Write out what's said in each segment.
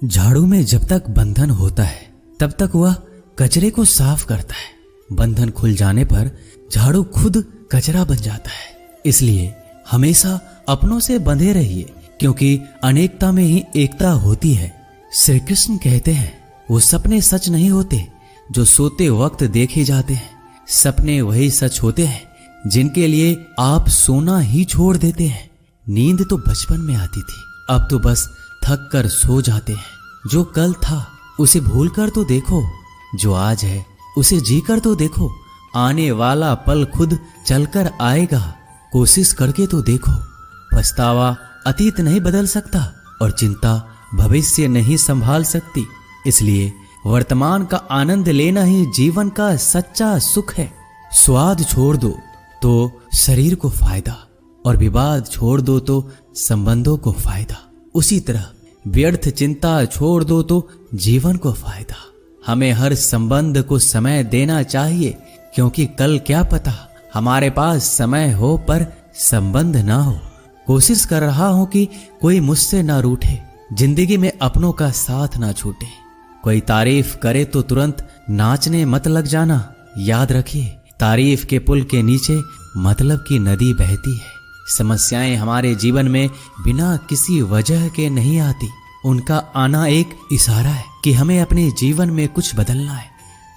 झाड़ू में जब तक बंधन होता है तब तक वह कचरे को साफ करता है। बंधन खुल जाने पर झाड़ू खुद कचरा बन जाता है। इसलिए हमेशा अपनों से बंधे रहिए, क्योंकि अनेकता में ही एकता होती है। श्री कृष्ण कहते हैं, वो सपने सच नहीं होते जो सोते वक्त देखे जाते हैं। सपने वही सच होते हैं जिनके लिए आप सोना ही छोड़ देते हैं। नींद तो बचपन में आती थी, अब तो बस थक कर सो जाते हैं। जो कल था उसे भूल कर तो देखो, जो आज है उसे जी कर तो देखो। आने वाला पल खुद चलकर आएगा, कोशिश करके तो देखो। पछतावा अतीत नहीं बदल सकता और चिंता भविष्य नहीं संभाल सकती। इसलिए वर्तमान का आनंद लेना ही जीवन का सच्चा सुख है। स्वाद छोड़ दो तो शरीर को फायदा, और विवाद छोड़ दो तो संबंधों को फायदा। उसी तरह व्यर्थ चिंता छोड़ दो तो जीवन को फायदा। हमें हर संबंध को समय देना चाहिए, क्योंकि कल क्या पता हमारे पास समय हो पर संबंध ना हो। कोशिश कर रहा हूं कि कोई मुझसे ना रूठे, जिंदगी में अपनों का साथ ना छूटे। कोई तारीफ करे तो तुरंत नाचने मत लग जाना। याद रखिए, तारीफ के पुल के नीचे मतलब की नदी बहती है। समस्याएं हमारे जीवन में बिना किसी वजह के नहीं आती। उनका आना एक इशारा है कि हमें अपने जीवन में कुछ बदलना है।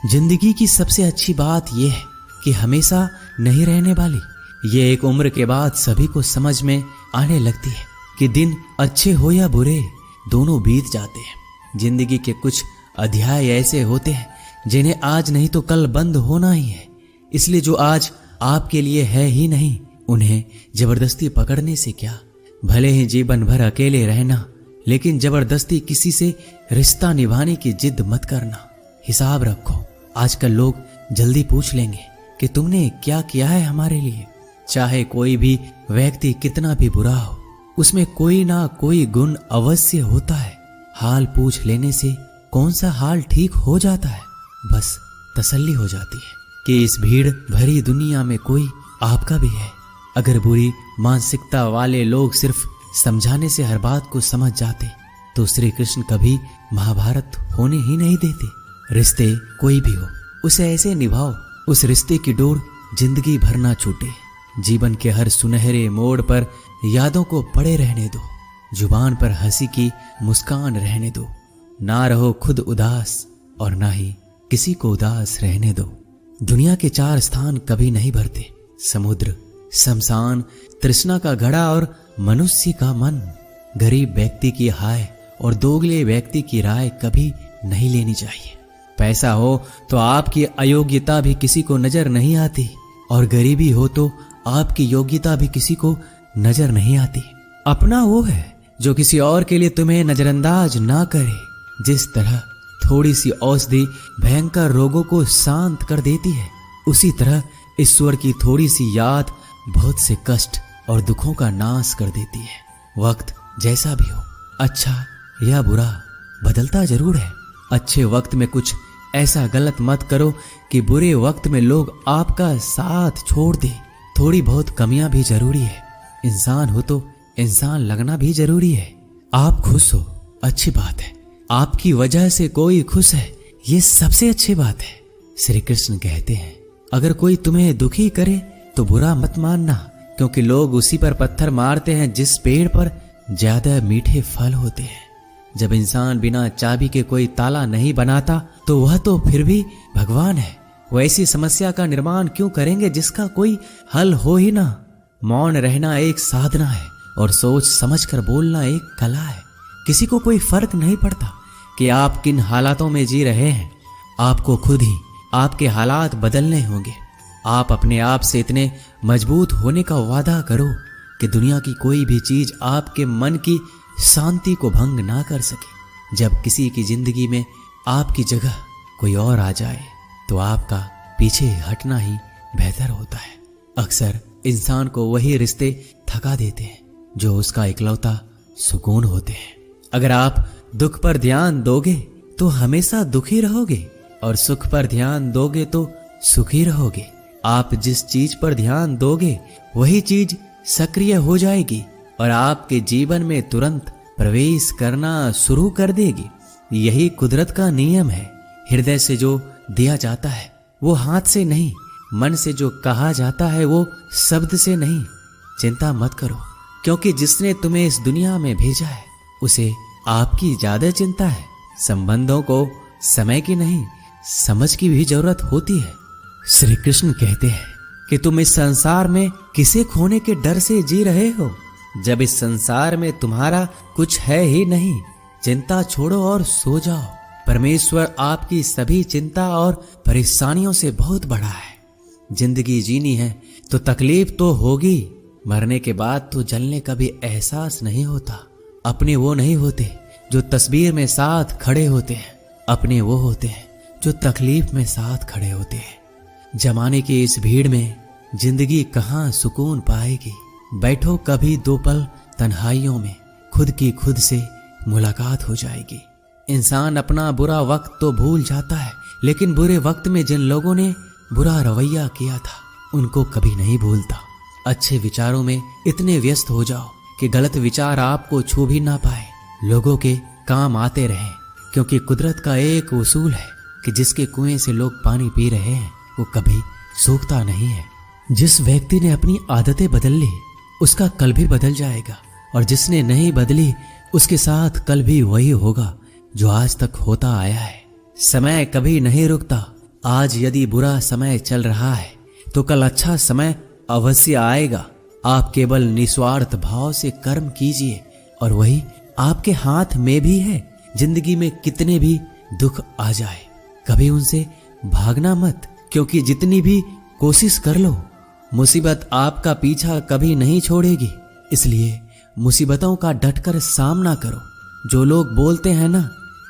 जिंदगी की सबसे अच्छी बात यह है कि हमेशा नहीं रहने वाली। ये एक उम्र के बाद सभी को समझ में आने लगती है कि दिन अच्छे हो या बुरे, दोनों बीत जाते हैं। जिंदगी के कुछ अध्याय ऐसे होते हैं जिन्हें आज नहीं तो कल बंद होना ही है। इसलिए जो आज आपके लिए है ही नहीं, उन्हें जबरदस्ती पकड़ने से क्या। भले ही जीवन भर अकेले रहना, लेकिन जबरदस्ती किसी से रिश्ता निभाने की जिद मत करना। हिसाब रखो, आजकल लोग जल्दी पूछ लेंगे कि तुमने क्या किया है हमारे लिए। चाहे कोई भी व्यक्ति कितना भी बुरा हो, उसमें कोई ना कोई गुण अवश्य होता है। हाल पूछ लेने से कौन सा हाल ठीक हो जाता है। बस तसल्ली हो जाती है कि इस भीड़ भरी दुनिया में कोई आपका भी है। अगर बुरी मानसिकता वाले लोग सिर्फ समझाने से हर बात को समझ जाते तो श्री कृष्ण कभी महाभारत होने ही नहीं देते। रिश्ते कोई भी हो, उसे ऐसे निभाओ उस रिश्ते की डोर जिंदगी भर ना छूटे। जीवन के हर सुनहरे मोड़ पर यादों को पड़े रहने दो। जुबान पर हंसी की मुस्कान रहने दो। ना रहो खुद उदास और ना ही किसी को उदास रहने दो। दुनिया के 4 स्थान कभी नहीं भरते, समुद्र, शमशान, तृष्णा का घड़ा और मनुष्य का मन। गरीब व्यक्ति की हाय और दोगले व्यक्ति की राय कभी नहीं लेनी चाहिए। पैसा हो तो आपकी अयोग्यता भी किसी को नजर नहीं आती, और गरीबी हो तो आपकी योग्यता भी किसी को नजर नहीं आती। अपना वो है जो किसी और के लिए तुम्हें नजरअंदाज ना करे। जिस तरह थोड़ी सी औषधि भयंकर रोगों को शांत कर देती है, उसी तरह ईश्वर की थोड़ी सी याद बहुत से कष्ट और दुखों का नाश कर देती है। वक्त जैसा भी हो, अच्छा या बुरा, बदलता जरूर है। अच्छे वक्त में कुछ ऐसा गलत मत करो कि बुरे वक्त में लोग आपका साथ छोड़ दे। थोड़ी बहुत कमियां भी जरूरी है। इंसान हो तो इंसान लगना भी जरूरी है। आप खुश हो, अच्छी बात है। आपकी वजह से कोई खुश है, ये सबसे अच्छी बात है। श्री कृष्ण कहते हैं, अगर कोई तुम्हें दुखी करे तो बुरा मत मानना, क्योंकि लोग उसी पर पत्थर मारते हैं जिस पेड़ पर ज्यादा मीठे फल होते हैं। जब इंसान बिना चाबी के कोई ताला नहीं बनाता तो वह तो फिर भी भगवान है। वो ऐसी समस्या का निर्माण क्यों करेंगे जिसका कोई हल हो ही ना। मौन रहना एक साधना है और सोच समझकर बोलना एक कला है। किसी को कोई फर्क नहीं पड़ता कि आप किन हालातों में जी रहे हैं। आपको खुद ही आपके हालात बदलने होंगे। आप अपने आप से इतने मजबूत होने का वादा करो कि दुनिया की कोई भी चीज आपके मन की शांति को भंग ना कर सके। जब किसी की जिंदगी में आपकी जगह कोई और आ जाए तो आपका पीछे हटना ही बेहतर होता है। अक्सर इंसान को वही रिश्ते थका देते हैं जो उसका इकलौता सुकून होते हैं। अगर आप दुख पर ध्यान दोगे तो हमेशा दुखी रहोगे, और सुख पर ध्यान दोगे तो सुखी रहोगे। आप जिस चीज पर ध्यान दोगे वही चीज सक्रिय हो जाएगी और आपके जीवन में तुरंत प्रवेश करना शुरू कर देगी। यही कुदरत का नियम है। हृदय से जो दिया जाता है वो हाथ से नहीं, मन से जो कहा जाता है वो शब्द से नहीं। चिंता मत करो, क्योंकि जिसने तुम्हें इस दुनिया में भेजा है उसे आपकी ज्यादा चिंता है। संबंधों को समय की नहीं, समझ की भी जरूरत होती है। श्री कृष्ण कहते हैं कि तुम इस संसार में किसे खोने के डर से जी रहे हो, जब इस संसार में तुम्हारा कुछ है ही नहीं। चिंता छोड़ो और सो जाओ। परमेश्वर आपकी सभी चिंता और परेशानियों से बहुत बड़ा है। जिंदगी जीनी है तो तकलीफ तो होगी, मरने के बाद तो जलने का भी एहसास नहीं होता। अपने वो नहीं होते जो तस्वीर में साथ खड़े होते हैं, अपने वो होते हैं जो तकलीफ में साथ खड़े होते हैं। जमाने की इस भीड़ में जिंदगी कहाँ सुकून पाएगी। बैठो कभी 2 पल तन्हाइयों में, खुद की खुद से मुलाकात हो जाएगी। इंसान अपना बुरा वक्त तो भूल जाता है, लेकिन बुरे वक्त में जिन लोगों ने बुरा रवैया किया था उनको कभी नहीं भूलता। अच्छे विचारों में इतने व्यस्त हो जाओ कि गलत विचार आपको छू भी ना पाए, लोगों के काम आते रहें। क्योंकि कुदरत का एक उसूल है कि जिसके कुएं से लोग पानी पी रहे हैं वो कभी सूखता नहीं है। जिस व्यक्ति ने अपनी आदतें बदल ली उसका कल भी बदल जाएगा, और जिसने नहीं बदली उसके साथ कल भी वही होगा जो आज तक होता आया है। समय कभी नहीं रुकता। आज यदि बुरा समय चल रहा है तो कल अच्छा समय अवश्य आएगा। आप केवल निस्वार्थ भाव से कर्म कीजिए और वही आपके हाथ में भी है। जिंदगी में कितने भी दुख आ जाए कभी उनसे भागना मत, क्योंकि जितनी भी कोशिश कर लो मुसीबत आपका पीछा कभी नहीं छोड़ेगी। इसलिए मुसीबतों का डटकर सामना करो। जो लोग बोलते हैं ना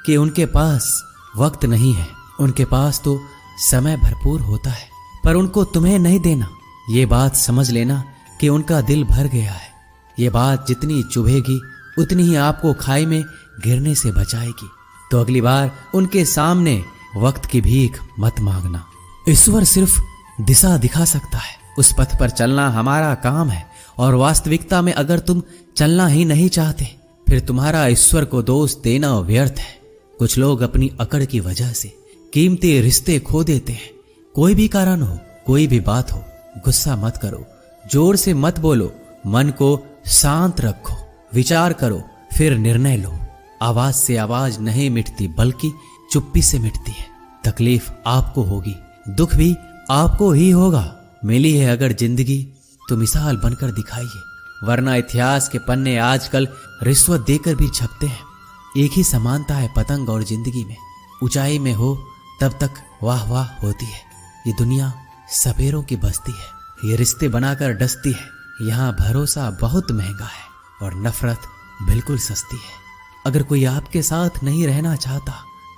कि उनके पास वक्त नहीं है, उनके पास तो समय भरपूर होता है, पर उनको तुम्हें नहीं देना। ये बात समझ लेना कि उनका दिल भर गया है। ये बात जितनी चुभेगी उतनी ही आपको खाई में गिरने से बचाएगी। तो अगली बार उनके सामने वक्त की भीख मत मांगना। ईश्वर सिर्फ दिशा दिखा सकता है, उस पथ पर चलना हमारा काम है। और वास्तविकता में अगर तुम चलना ही नहीं चाहते फिर तुम्हारा ईश्वर को दोष देना व्यर्थ है। कुछ लोग अपनी अकड़ की वजह से कीमती रिश्ते खो देते हैं। कोई भी कारण हो, कोई भी बात हो, गुस्सा मत करो, जोर से मत बोलो, मन को शांत रखो, विचार करो, फिर निर्णय लो। आवाज से आवाज नहीं मिटती बल्कि चुप्पी से मिटती है। तकलीफ आपको होगी, दुख भी आपको ही होगा। मिली है अगर जिंदगी तो मिसाल बनकर दिखाइए, वरना इतिहास के पन्ने आजकल रिश्वत देकर भी छपते हैं। एक ही समानता है पतंग और जिंदगी में, ऊंचाई में हो तब तक वाह वाह होती है। ये दुनिया सपेरों की बस्ती है, ये रिश्ते बनाकर डसती है। यहाँ भरोसा बहुत महंगा है और नफरत बिल्कुल सस्ती है। अगर कोई आपके साथ नहीं रहना चाहता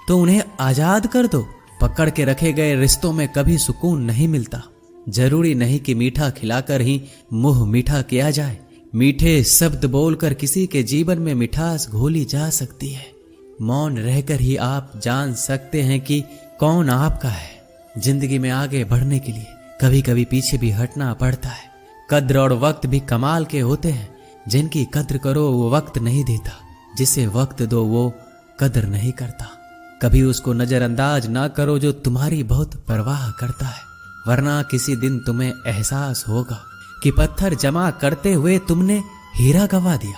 तो उन्हें आजाद कर दो। पकड़ के रखे गए रिश्तों में कभी सुकून नहीं मिलता। जरूरी नहीं कि मीठा खिलाकर ही मुंह मीठा किया जाए। मीठे शब्द बोलकर किसी के जीवन में मिठास घोली जा सकती है। मौन रहकर ही आप जान सकते हैं कि कौन आपका है। जिंदगी में आगे बढ़ने के लिए कभी कभी पीछे भी हटना पड़ता है। कद्र और वक्त भी कमाल के होते हैं। जिनकी कद्र करो वो वक्त नहीं देता, जिसे वक्त दो वो कद्र नहीं करता। कभी उसको नजरअंदाज ना करो जो तुम्हारी बहुत परवाह करता है, वरना किसी दिन तुम्हें एहसास होगा कि पत्थर जमा करते हुए तुमने हीरा गवा दिया।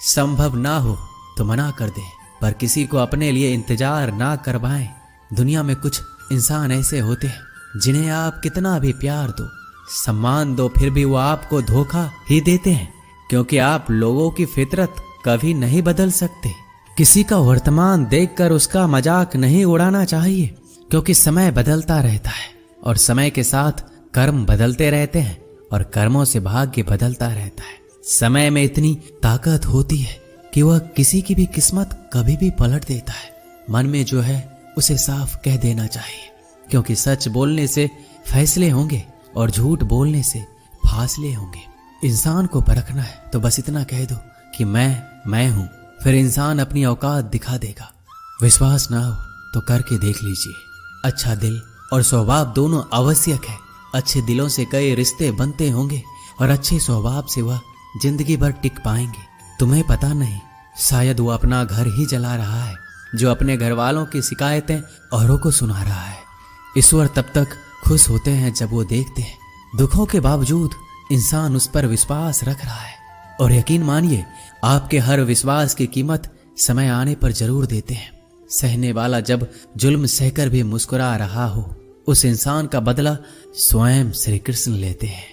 संभव ना हो तो मना कर दे, पर किसी को अपने लिए इंतजार ना करवाएं। दुनिया में कुछ इंसान ऐसे होते हैं जिन्हें आप कितना भी प्यार दो, सम्मान दो, फिर भी वो आपको धोखा ही देते हैं, क्योंकि आप लोगों की फितरत कभी नहीं बदल सकते। किसी का वर्तमान देखकर उसका मजाक नहीं उड़ाना चाहिए, क्योंकि समय बदलता रहता है और समय के साथ कर्म बदलते रहते हैं और कर्मों से भाग्य बदलता रहता है। समय में इतनी ताकत होती है कि वह किसी की भी किस्मत कभी भी पलट देता है। मन में जो है उसे साफ कह देना चाहिए, क्योंकि सच बोलने से फैसले होंगे और झूठ बोलने से फासले होंगे। इंसान को परखना है तो बस इतना कह दो कि मैं हूं, फिर इंसान अपनी औकात दिखा देगा। विश्वास ना हो तो करके देख लीजिए। अच्छा दिल और स्वभाव दोनों आवश्यक है। अच्छे दिलों से कई रिश्ते बनते होंगे और अच्छे स्वभाव से वह जिंदगी भर टिक पाएंगे। तुम्हें पता नहीं, शायद वो अपना घर ही जला रहा है जो अपने घर वालों की शिकायतें औरों को सुना रहा है। ईश्वर तब तक खुश होते हैं जब वो देखते हैं दुखों के बावजूद इंसान उस पर विश्वास रख रहा है। और यकीन मानिए, आपके हर विश्वास की कीमत समय आने पर जरूर देते हैं। सहने वाला जब जुल्म सहकर भी मुस्कुरा रहा हो, उस इंसान का बदला स्वयं श्री कृष्ण लेते हैं।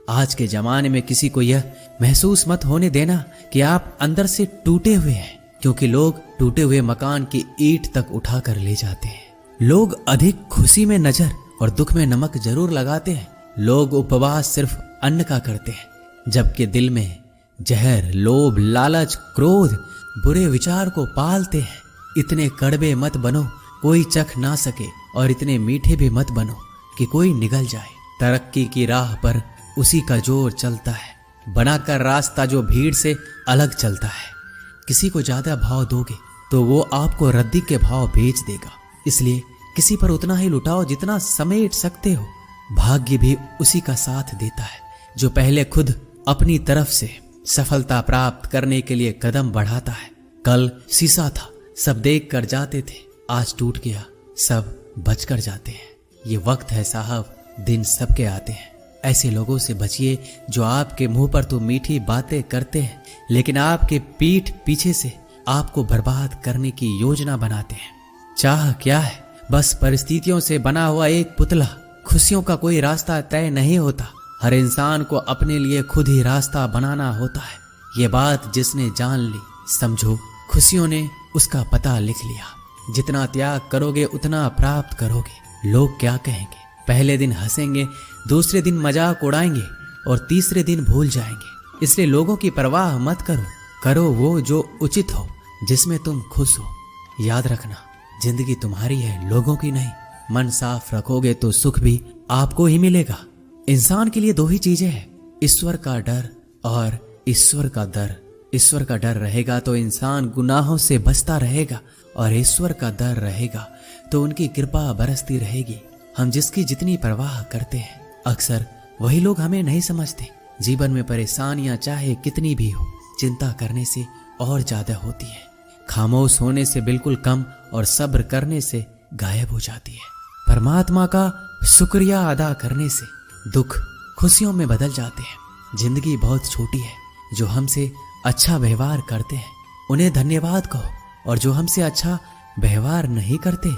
आज के जमाने में किसी को यह महसूस मत होने देना कि आप अंदर से टूटे हुए हैं, क्योंकि लोग टूटे हुए मकान की ईंट तक उठा कर ले जाते हैं। लोग अधिक खुशी में नजर और दुख में नमक जरूर लगाते हैं। लोग उपवास सिर्फ अन्न का करते हैं, जबकि दिल में जहर, लोभ, लालच, क्रोध, बुरे विचार को पालते हैं। इतने कड़वे मत बनो कोई चख ना सके, और इतने मीठे भी मत बनो कि कोई निगल जाए। तरक्की की राह पर उसी का जोर चलता है, बनाकर रास्ता जो भीड़ से अलग चलता है। किसी को ज्यादा भाव दोगे तो वो आपको रद्दी के भाव बेच देगा। इसलिए किसी पर उतना ही लुटाओ जितना समेट सकते हो। भाग्य भी उसी का साथ देता है जो पहले खुद अपनी तरफ से सफलता प्राप्त करने के लिए कदम बढ़ाता है। कल शीशा था, सब देख कर जाते थे, आज टूट गया, सब बच कर जाते हैं। ये वक्त है साहब, दिन सबके आते हैं। ऐसे लोगों से बचिए जो आपके मुंह पर तो मीठी बातें करते हैं, लेकिन आपके पीठ पीछे से आपको बर्बाद करने की योजना बनाते हैं। चाह क्या है? बस परिस्थितियों से बना हुआ एक पुतला। खुशियों का कोई रास्ता तय नहीं होता, हर इंसान को अपने लिए खुद ही रास्ता बनाना होता है। ये बात जिसने जान ली, समझो खुशियों ने उसका पता लिख लिया। जितना त्याग करोगे उतना प्राप्त करोगे। लोग क्या कहेंगे? पहले दिन हंसेंगे, दूसरे दिन मजाक उड़ाएंगे और तीसरे दिन भूल जाएंगे। इसलिए लोगों की परवाह मत करो, करो वो जो उचित हो, जिसमें तुम खुश हो। याद रखना, जिंदगी तुम्हारी है, लोगों की नहीं। मन साफ रखोगे तो सुख भी आपको ही मिलेगा। इंसान के लिए दो ही चीजें हैं, ईश्वर का डर और ईश्वर का डर। ईश्वर का डर रहेगा तो इंसान गुनाहों से बचता रहेगा, और ईश्वर का डर रहेगा तो उनकी कृपा बरसती रहेगी। हम जिसकी जितनी परवाह करते हैं, अक्सर वही लोग हमें नहीं समझते। जीवन में परेशानियां चाहे कितनी भी हो, चिंता करने से और ज्यादा होती है। खामोश होने से बिल्कुल कम और सब्र करने से गायब हो जाती है। परमात्मा का शुक्रिया अदा करने से दुख खुशियों में बदल जाते हैं। जिंदगी बहुत छोटी है, जो हमसे अच्छा व्यवहार करते हैं उन्हें धन्यवाद कहो, और जो हमसे अच्छा व्यवहार नहीं करते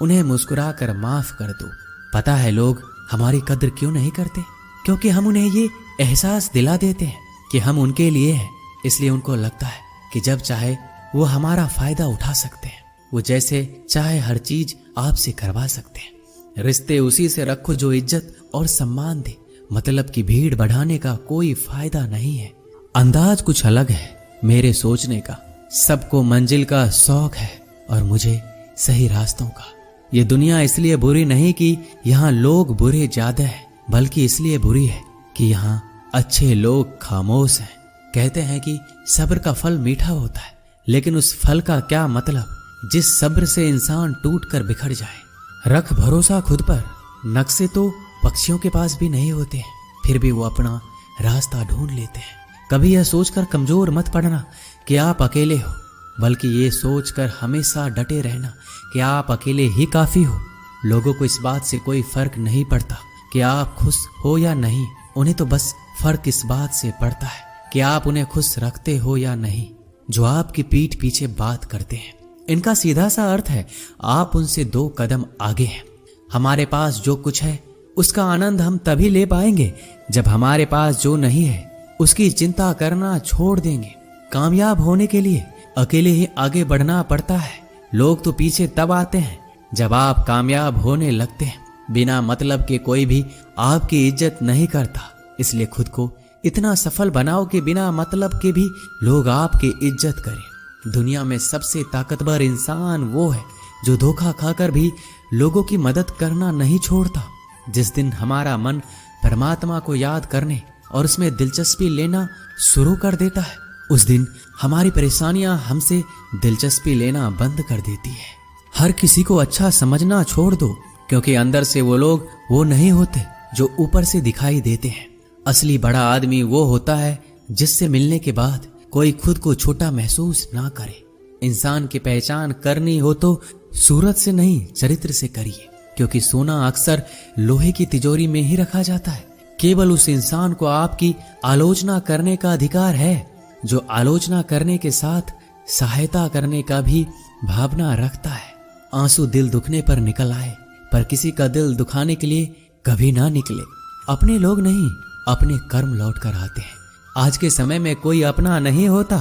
उन्हें मुस्कुरा कर माफ कर दो। पता है लोग हमारी कद्र क्यों नहीं करते? क्योंकि हम उन्हें ये एहसास दिला देते हैं कि हम उनके लिए हैं। इसलिए उनको लगता है कि जब चाहे वो हमारा फायदा उठा सकते हैं, वो जैसे चाहे हर चीज आपसे करवा सकते हैं। रिश्ते उसी से रखो जो इज्जत और सम्मान दे। मतलब की भीड़ बढ़ाने का कोई फायदा नहीं है। अंदाज कुछ अलग है मेरे सोचने का। सबको मंजिल का शौक है और मुझे सही रास्तों का। ये दुनिया इसलिए बुरी नहीं कि यहाँ लोग बुरे ज्यादा हैं, बल्कि इसलिए बुरी है कि यहाँ अच्छे लोग खामोश हैं। कहते हैं कि सब्र का फल मीठा होता है, लेकिन उस फल का क्या मतलब जिस सब्र से इंसान टूट कर बिखर जाए। रख भरोसा खुद पर। नक्शे तो पक्षियों के पास भी नहीं होते हैं, फिर भी वो अपना रास्ता ढूंढ लेते हैं। कभी यह सोचकर कमजोर मत पड़ना कि आप अकेले हो, बल्कि ये सोचकर हमेशा डटे रहना कि आप अकेले ही काफी हो। लोगों को इस बात से कोई फर्क नहीं पड़ता कि आप खुश हो या नहीं। उन्हें तो बस फर्क इस बात से पड़ता है कि आप उन्हें खुश रखते हो या नहीं, जो आपकी पीठ पीछे बात करते हैं। इनका सीधा सा अर्थ है, आप उनसे 2 कदम आगे हैं। हमारे पास जो कुछ है उसका आनंद हम तभी ले पाएंगे जब हमारे पास जो नहीं है उसकी चिंता करना छोड़ देंगे। कामयाब होने के लिए अकेले ही आगे बढ़ना पड़ता है। लोग तो पीछे तब आते हैं जब आप कामयाब होने लगते हैं। बिना मतलब के कोई भी आपकी इज्जत नहीं करता। इसलिए खुद को इतना सफल बनाओ कि बिना मतलब के भी लोग आपकी इज्जत करें। दुनिया में सबसे ताकतवर इंसान वो है जो धोखा खाकर भी लोगों की मदद करना नहीं छोड़ता। जिस दिन हमारा मन परमात्मा को याद करने और उसमें दिलचस्पी लेना शुरू कर देता है, उस दिन हमारी परेशानियां हमसे दिलचस्पी लेना बंद कर देती है। हर किसी को अच्छा समझना छोड़ दो, क्योंकि अंदर से वो लोग वो नहीं होते जो ऊपर से दिखाई देते हैं। असली बड़ा आदमी वो होता है जिससे मिलने के बाद कोई खुद को छोटा महसूस ना करे। इंसान की पहचान करनी हो तो सूरत से नहीं, चरित्र से करिए, क्योंकि सोना अक्सर लोहे की तिजोरी में ही रखा जाता है। केवल उस इंसान को आपकी आलोचना करने का अधिकार है जो आलोचना करने के साथ सहायता करने का भी भावना रखता है। आंसू दिल दुखने पर निकल आए, पर किसी का दिल दुखाने के लिए कभी ना निकले। अपने लोग नहीं, अपने कर्म लौट कर आते हैं। आज के समय में कोई अपना नहीं होता।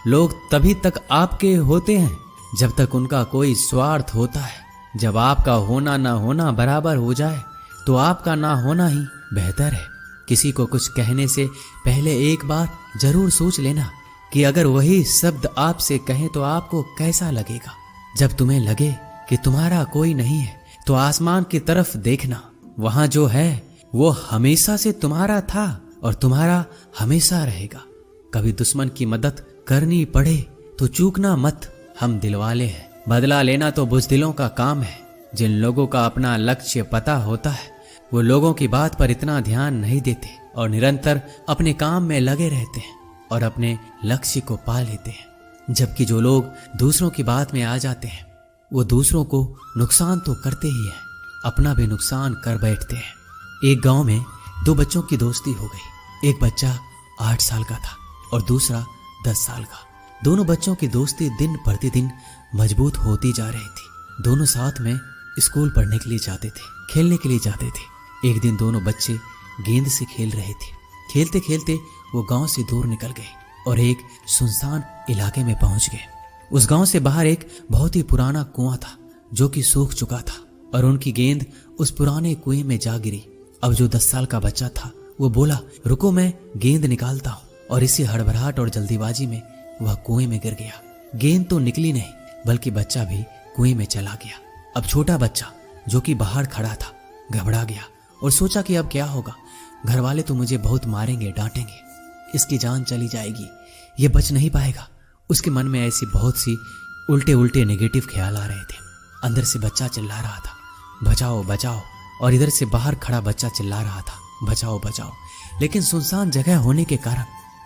लोग तभी तक आपके होते हैं जब तक उनका कोई स्वार्थ होता है। जब आपका होना ना होना बराबर हो जाए तो आपका ना होना ही बेहतर है। किसी को कुछ कहने से पहले एक बार जरूर सोच लेना कि अगर वही शब्द आपसे कहें तो आपको कैसा लगेगा। जब तुम्हें लगे कि तुम्हारा कोई नहीं है तो आसमान की तरफ देखना, वहां जो है वो हमेशा से तुम्हारा था और तुम्हारा हमेशा रहेगा। कभी दुश्मन की मदद करनी पड़े तो चूकना मत, हम दिलवाले हैं। बदला लेना तो बुज़दिलों का काम है। जिन लोगों का अपना लक्ष्य पता होता है वो लोगों की बात पर इतना ध्यान नहीं देते और निरंतर अपने काम में लगे रहते हैं और अपने लक्ष्य को पा लेते हैं। जबकि जो लोग दूसरों की बात में आ जाते हैं वो दूसरों को नुकसान तो करते ही हैं, अपना भी नुकसान कर बैठते हैं। एक गांव में दो बच्चों की दोस्ती हो गई। एक बच्चा 8 साल का था और दूसरा 10 साल का। दोनों बच्चों की दोस्ती दिन प्रतिदिन मजबूत होती जा रही थी। दोनों साथ में स्कूल पढ़ने के लिए जाते थे, खेलने के लिए जाते थे। एक दिन दोनों बच्चे गेंद से खेल रहे थे। खेलते खेलते वो गांव से दूर निकल गए और एक सुनसान इलाके में पहुंच गए। उस गांव से बाहर एक बहुत ही पुराना कुआं था जो कि सूख चुका था और उनकी गेंद उस पुराने कुएं में जा गिरी। अब जो 10 साल का बच्चा था वो बोला, रुको मैं गेंद निकालता हूं, और इसी हड़बड़ाहट और जल्दीबाजी में वह कुएं में गिर गया। गेंद तो निकली नहीं बल्कि बच्चा भी कुएं में चला गया। अब छोटा बच्चा जो कि बाहर खड़ा था घबरा गया और सोचा कि अब क्या होगा। घर वाले तो मुझे बहुत मारेंगे, डांटेंगे, इसकी जान चली जाएगी, ये बच नहीं पाएगा। उसके मन में ऐसी बहुत सी उल्टे उल्टे नेगेटिव ख्याल आ रहे थे। अंदर से बच्चा चिल्ला रहा था, बचाओ बचाओ, और इधर से बाहर खड़ा बच्चा चिल्ला रहा था, बचाओ बचाओ। लेकिन सुनसान जगह होने के कारण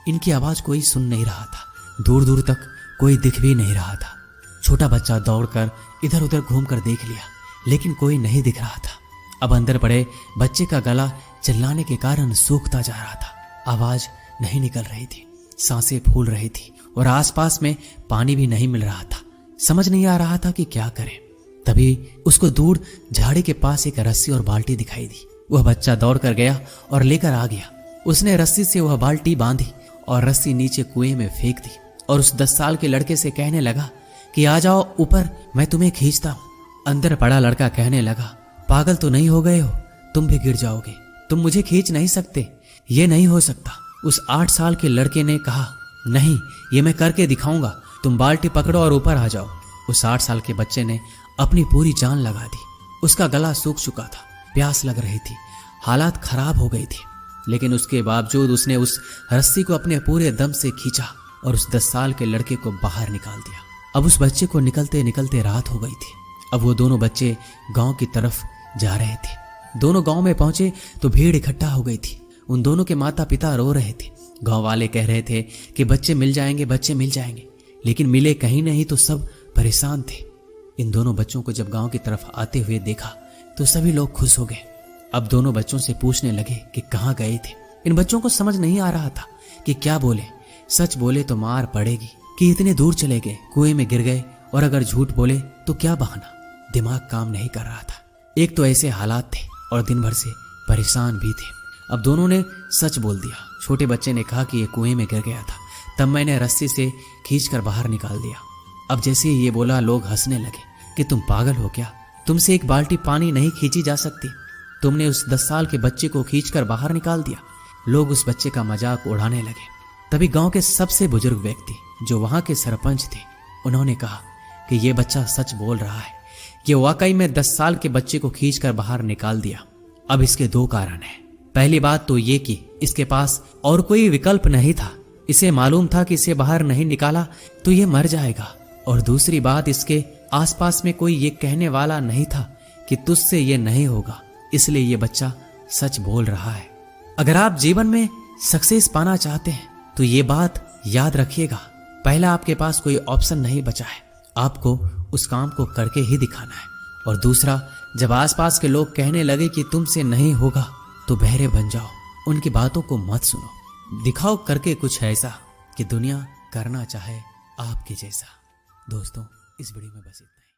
इनकी आवाज कोई सुन नहीं रहा था। दूर दूर तक कोई दिख भी नहीं रहा था। छोटा बच्चा दौड़कर इधर उधर घूमकर देख लिया लेकिन कोई नहीं दिख रहा था। अब अंदर पड़े बच्चे का गला चिल्लाने के कारण सूखता जा रहा था। आवाज नहीं निकल रही थी, सांसें फूल रही थी और आसपास में पानी भी नहीं मिल रहा था। समझ नहीं आ रहा था कि क्या करे। तभी उसको दूर झाड़ी के पास एक रस्सी और बाल्टी दिखाई दी। वह बच्चा दौड़ कर गया और लेकर आ गया। उसने रस्सी से वह बाल्टी बांधी और रस्सी नीचे कुएं में फेंक दी और उस 10 साल के लड़के से कहने लगा कि आ जाओ ऊपर, मैं तुम्हें खींचता हूं। अंदर पड़ा लड़का कहने लगा, पागल तो नहीं हो गए हो, तुम भी गिर जाओगे, तुम मुझे खींच नहीं सकते, ये नहीं हो सकता। उस 8 साल के लड़के ने कहा, नहीं, ये मैं करके दिखाऊंगा, तुम बाल्टी पकड़ो और ऊपर आ जाओ। उस 8 साल के बच्चे ने अपनी पूरी जान लगा दी। उसका गला सूख चुका था, प्यास लग रही थी, हालात खराब हो गई थी, लेकिन उसके बावजूद उसने उस रस्सी को अपने पूरे दम से खींचा और उस 10 साल के लड़के को बाहर निकाल दिया। अब उस बच्चे को निकलते निकलते रात हो गई थी। अब वो दोनों बच्चे गांव की तरफ जा रहे थे। दोनों गांव में पहुंचे तो भीड़ इकट्ठा हो गई थी। उन दोनों के माता पिता रो रहे थे। गांव वाले कह रहे थे कि बच्चे मिल जाएंगे, बच्चे मिल जाएंगे, लेकिन मिले कहीं नहीं तो सब परेशान थे। इन दोनों बच्चों को जब गांव की तरफ आते हुए देखा तो सभी लोग खुश हो गए। अब दोनों बच्चों से पूछने लगे कि कहाँ गए थे। इन बच्चों को समझ नहीं आ रहा था कि क्या बोले। सच बोले तो मार पड़ेगी कि इतने दूर चले गए, कुएं में गिर गए, और अगर झूठ बोले तो क्या बहाना। दिमाग काम नहीं कर रहा था। एक तो ऐसे हालात थे और दिन भर से परेशान भी थे। अब दोनों ने सच बोल दिया। छोटे बच्चे ने कहा कि ये कुएं में गिर गया था, तब मैंने रस्सी से खींचकर बाहर निकाल दिया। अब जैसे ही ये बोला लोग हंसने लगे कि तुम पागल हो क्या, तुमसे एक बाल्टी पानी नहीं खींची जा सकती, तुमने उस 10 साल के बच्चे को खींचकर बाहर निकाल दिया। लोग उस बच्चे का मजाक उड़ाने लगे। तभी गांव के सबसे बुजुर्ग व्यक्ति जो वहां के सरपंच थे, उन्होंने कहा कि ये बच्चा सच बोल रहा है, ये वाकई में 10 साल के बच्चे को खींचकर बाहर निकाल दिया। अब इसके 2 कारण हैं। पहली बात तो ये कि इसके पास और कोई विकल्प नहीं था। इसे मालूम था कि इसे बाहर नहीं निकाला तो ये मर जाएगा। और दूसरी बात, इसके आसपास में कोई ये कहने वाला नहीं था कि तुझसे ये नहीं होगा, इसलिए ये बच्चा सच बोल रहा है। अगर आप जीवन में सक्सेस पाना चाहते हैं तो ये बात याद रखिएगा, पहला आपके पास कोई ऑप्शन नहीं बचा है। आपको उस काम को करके ही दिखाना है। और दूसरा, जब आसपास के लोग कहने लगे कि तुमसे नहीं होगा तो बहरे बन जाओ, उनकी बातों को मत सुनो। दिखाओ करके कुछ ऐसा कि दुनिया करना चाहे आपके जैसा। दोस्तों, इस वीडियो में बस इतना ही।